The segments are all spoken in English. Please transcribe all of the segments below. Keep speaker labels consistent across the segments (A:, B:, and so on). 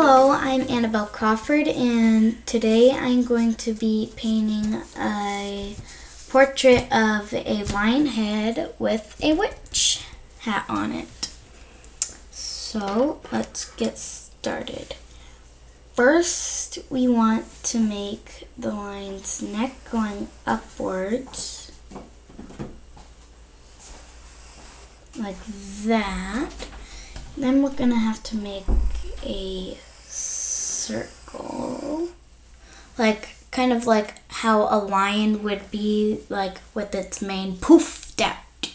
A: Hello, I'm Annabelle Crawford, and today I'm going to be painting a portrait of a lion head with a witch hat on it. So let's get started. First, we want to make the lion's neck going upwards, like that. Then we're going to have to make a circle, like kind of like how a lion would be, like with its mane poofed out.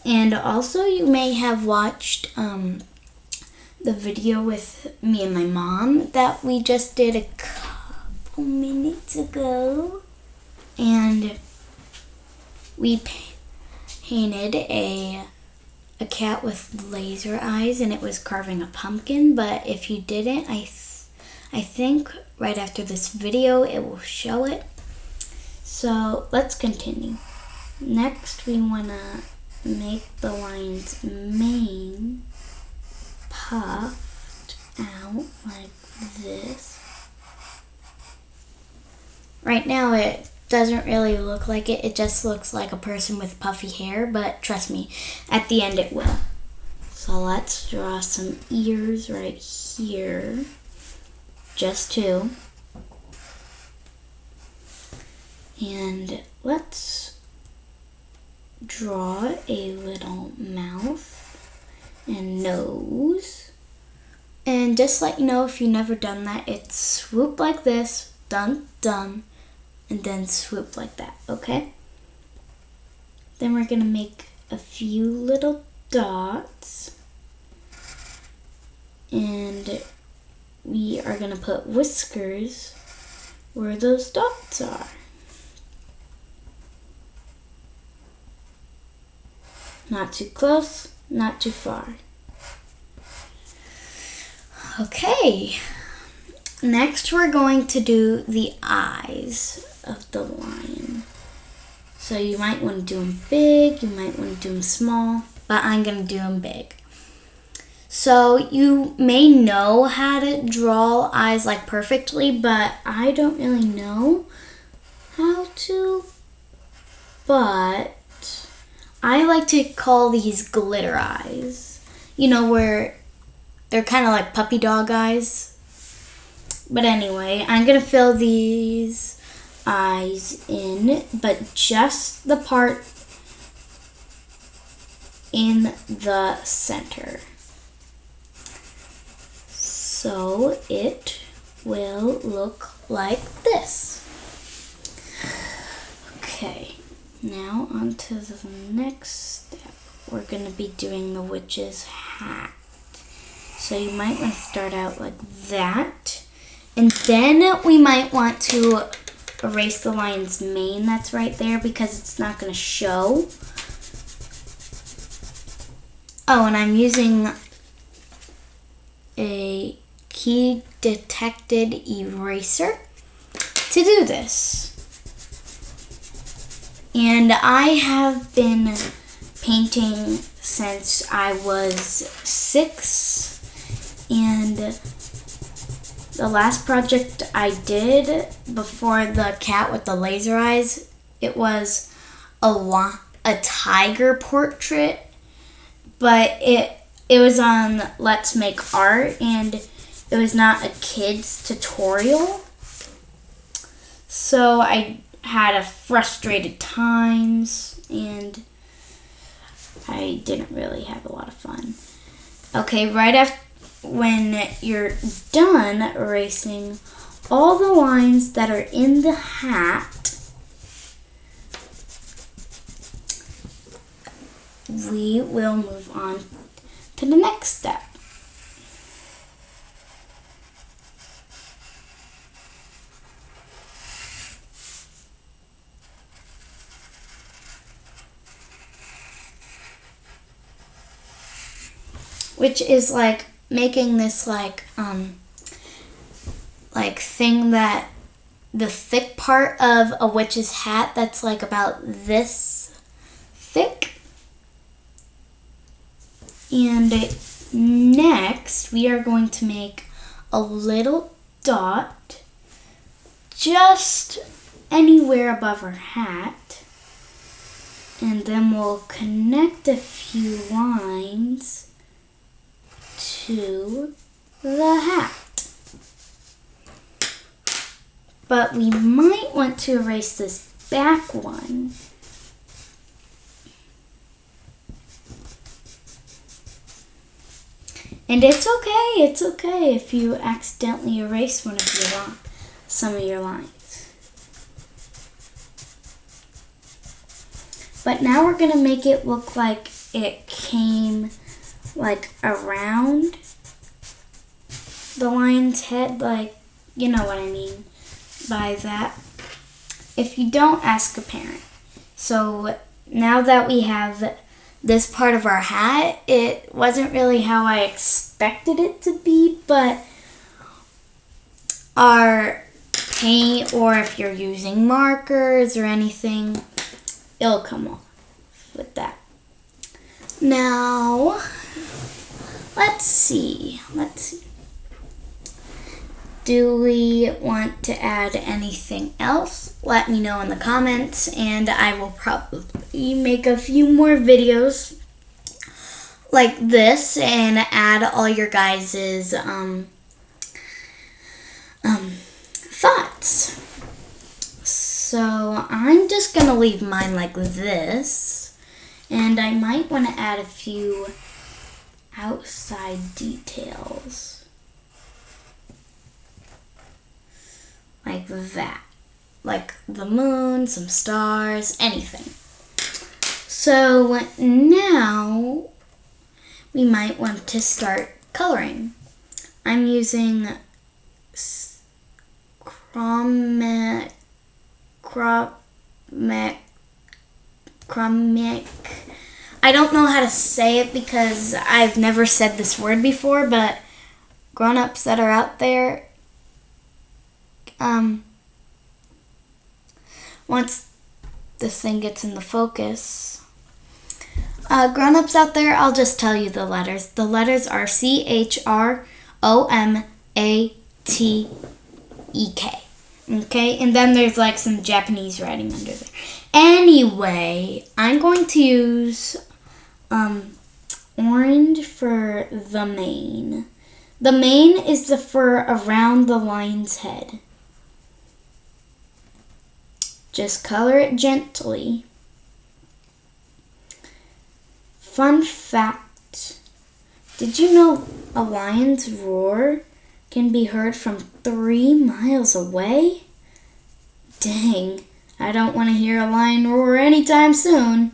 A: And also, you may have watched the video with me and my mom that we just did a couple minutes ago, and we painted a cat with laser eyes, and it was carving a pumpkin. But if you didn't, I think right after this video it will show it. So let's continue. Next, we want to make the lion's mane puffed out like this. Right now it doesn't really look like it. It just looks like a person with puffy hair, but trust me, at the end it will. So let's draw some ears right here. Just two. And let's draw a little mouth and nose. And just let you know, if you've never done that, it's swoop like this, dun dun, and then swoop like that, okay? Then we're gonna make a few little dots, and we are gonna put whiskers where those dots are. Not too close, not too far. Okay. Next, we're going to do the eyes of the lion. So you might want to do them big, you might want to do them small, but I'm going to do them big. So you may know how to draw eyes like perfectly, but I don't really know how to. But I like to call these glitter eyes. You know, where they're kind of like puppy dog eyes. But anyway, I'm going to fill these eyes in, but just the part in the center. So it will look like this. Okay, now on to the next step. We're going to be doing the witch's hat. So you might want to start out like that. And then we might want to erase the lion's mane that's right there, because it's not going to show. Oh, and I'm using a key detected eraser to do this. And I have been painting since I was 6, and the last project I did before the cat with the laser eyes, it was a tiger portrait, but it was on Let's Make Art, and it was not a kid's tutorial. So I had a frustrated times, and I didn't really have a lot of fun. Okay, right after, when you're done erasing all the lines that are in the hat, we will move on to the next step. Which is like making this like thing that the thick part of a witch's hat that's like about this thick, and Next, we are going to make a little dot just anywhere above her hat. And then we'll connect a few lines to the hat. But we might want to erase this back one. And it's okay if you accidentally erase some of your lines. But now we're gonna make it look like it came like around the lion's head, like, you know what I mean by that. If you don't, ask a parent. So now that we have this part of our hat, it wasn't really how I expected it to be, but our paint, or if you're using markers or anything, it'll come off with that. Now, let's see. Do we want to add anything else? Let me know in the comments, and I will probably make a few more videos like this and add all your guys's thoughts. So I'm just gonna leave mine like this, and I might want to add a few outside details. Like that. Like the moon, some stars, anything. So now we might want to start coloring. I'm using chromic. I don't know how to say it because I've never said this word before, but grown-ups that are out there, once this thing gets in the focus, grown-ups out there, I'll just tell you the letters. The letters are CHROMATEK. Okay, and then there's like some Japanese writing under there. Anyway, I'm going to use orange for the mane. The mane is the fur around the lion's head. Just color it gently. Fun fact, did you know a lion's roar can be heard from 3 miles away? Dang, I don't want to hear a lion roar anytime soon.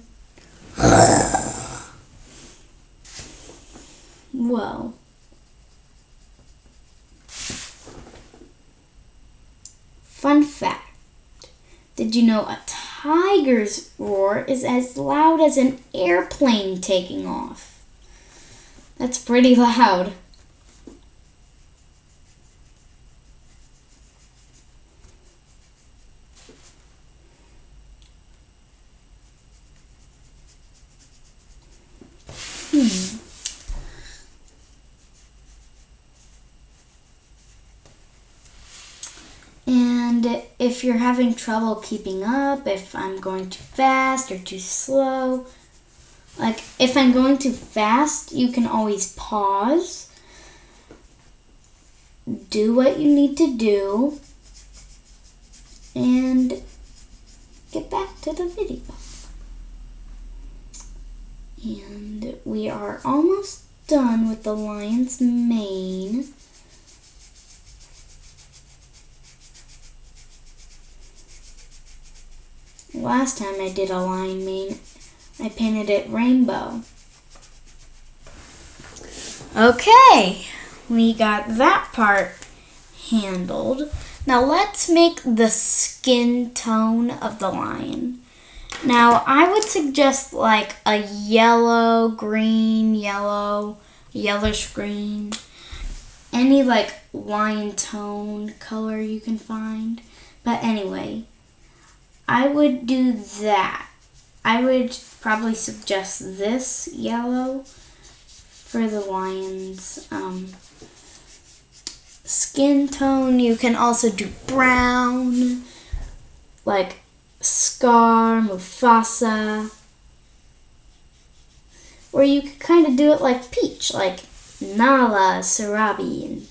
A: Whoa. Fun fact, did you know a tiger's roar is as loud as an airplane taking off? That's pretty loud. And if you're having trouble keeping up, if I'm going too fast or too slow, like if I'm going too fast, you can always pause, do what you need to do, and get back to the video. And we are almost done with the lion's mane. Last time I did a lion mane, I painted it rainbow. Okay, we got that part handled. Now let's make the skin tone of the lion. Now I would suggest like a yellow, green, yellow, yellowish green, any like lion tone color you can find. But anyway, I would do that. I would probably suggest this yellow for the lion's skin tone. You can also do brown, like Scar, Mufasa. Or you could kind of do it like Peach, like Nala, Sarabi, and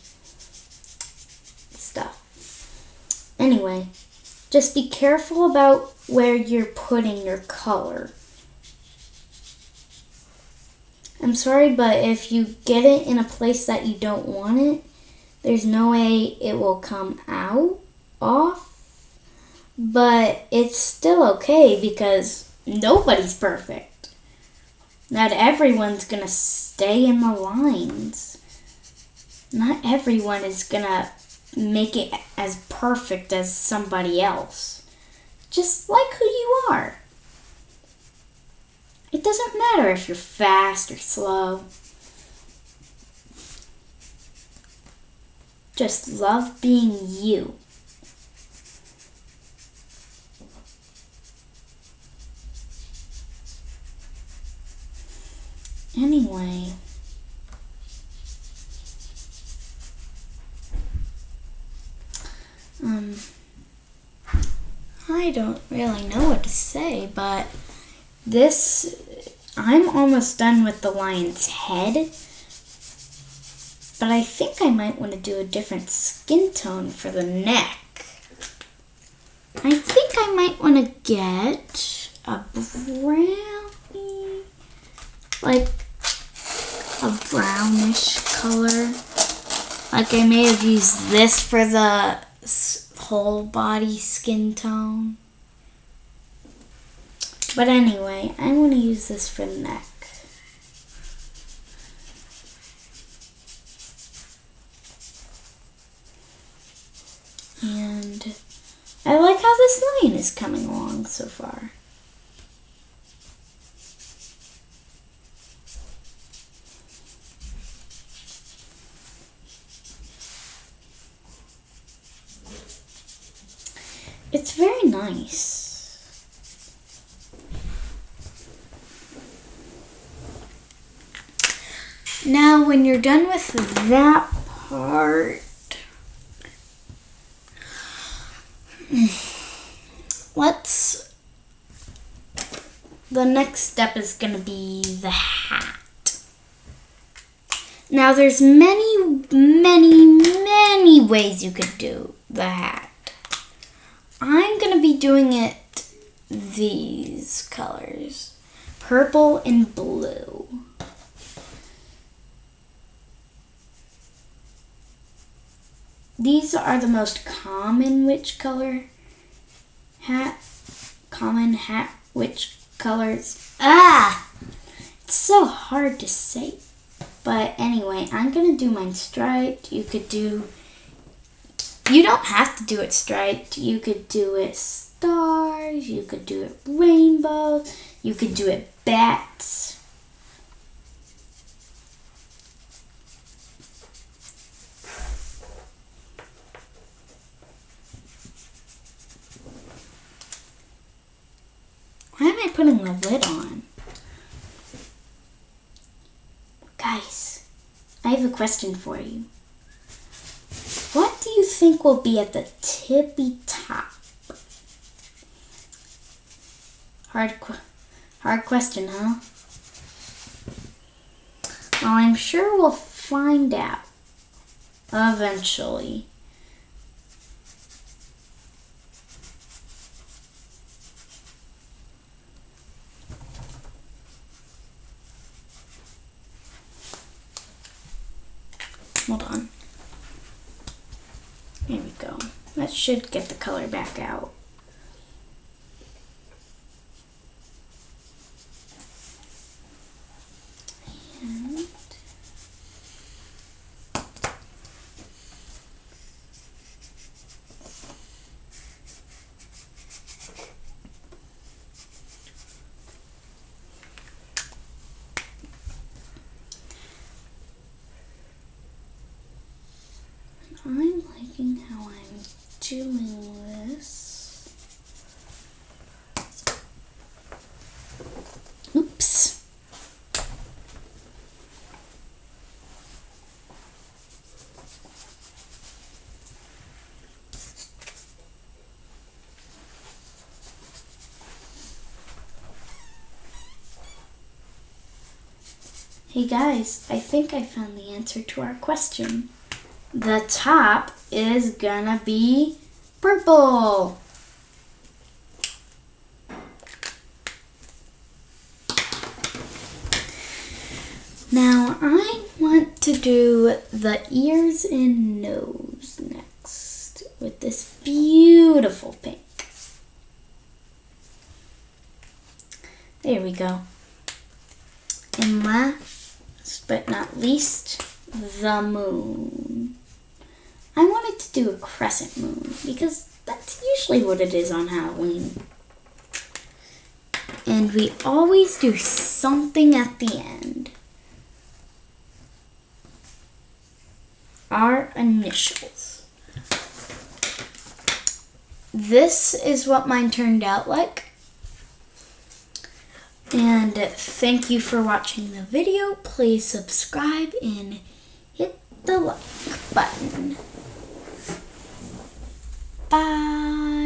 A: stuff. Anyway, just be careful about where you're putting your color. I'm sorry, but if you get it in a place that you don't want it, there's no way it will come out off. But it's still okay because nobody's perfect. Not everyone's gonna stay in the lines. Not everyone is gonna make it as perfect as somebody else. Just like who you are. It doesn't matter if you're fast or slow. Just love being you. Anyway, I don't really know what to say, but I'm almost done with the lion's head, but I think I might want to do a different skin tone for the neck. I think I might want to get a brownie, like a brownish color. Like I may have used this for the whole body skin tone. But anyway, I want to use this for the neck. And I like how this line is coming along so far. It's very nice. Now, when you're done with that part, the next step is going to be the hat. Now, there's many ways you could do the hat. I'm going to be doing it these colors, purple and blue. These are the most common witch witch colors. It's so hard to say. But anyway, I'm going to do mine striped. You don't have to do it striped. You could do it stars. You could do it rainbows. You could do it bats. Why am I putting the lid on? Guys, I have a question for you. What do you think will be at the tippy top? Hard question, huh? Well, I'm sure we'll find out eventually. Hold on. There we go. That should get the color back out. And I'm liking how I'm doing this. Oops. Hey guys, I think I found the answer to our question. The top is gonna be purple. Now I want to do the ears and nose next with this beautiful pink. There we go. And last but not least, the moon. I wanted to do a crescent moon because that's usually what it is on Halloween. And we always do something at the end. Our initials. This is what mine turned out like. And thank you for watching the video. Please subscribe and hit the like button. Bye.